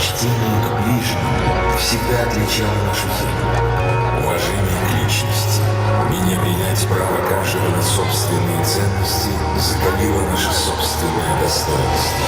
Почтение к ближнему всегда отличало нашу семью. Уважение к личности, умение принять право каждого на собственные ценности закалило наше собственное достоинство.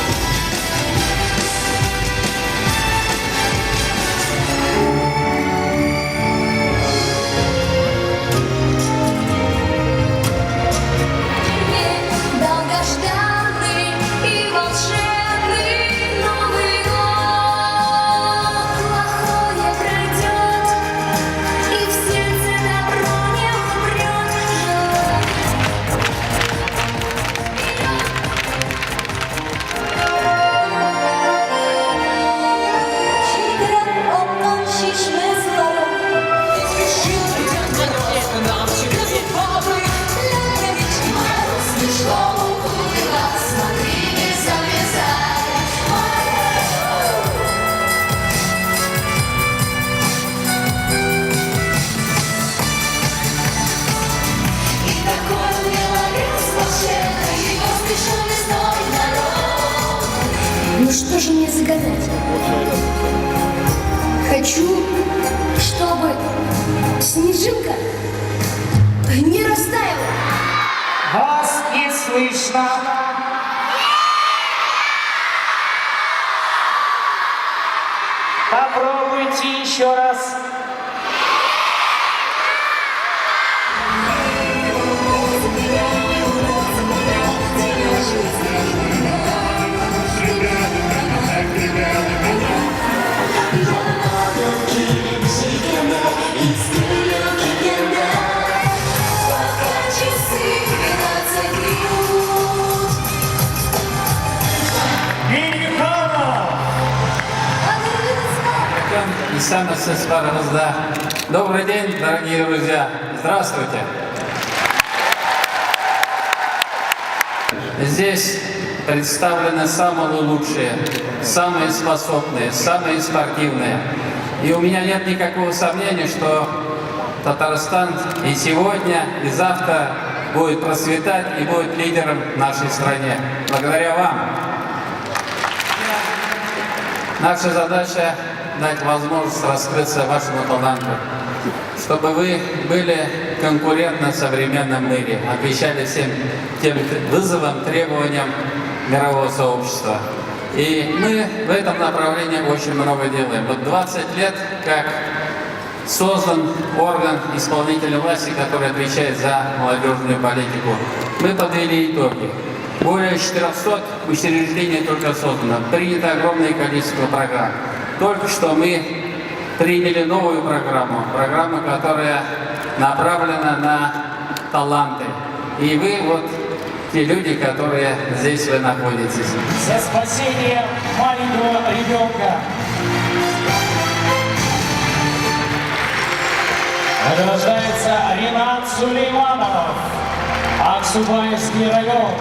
Ну что же мне загадать? Хочу, чтобы снежинка не растаяла. Вас не слышно. Попробуйте еще раз. Добрый день, дорогие друзья! Здравствуйте! Здесь представлены самые лучшие, самые способные, самые спортивные. И у меня нет никакого сомнения, что Татарстан и сегодня, и завтра будет процветать и будет лидером в нашей стране. Благодаря вам. Наша задача – дать возможность раскрыться вашему таланту, чтобы вы были конкурентны в современном мире, отвечали всем тем вызовам, требованиям мирового сообщества. И мы в этом направлении очень много делаем. Вот 20 лет, как создан орган исполнительной власти, который отвечает за молодежную политику. Мы подвели итоги. Более 400 учреждений только создано, принято огромное количество программ. Только что мы приняли новую программу, которая направлена на таланты. И вы вот те люди, которые здесь вы находитесь. За спасение маленького ребенка. Награждается Ринат Сулейманов, Аксубайский район.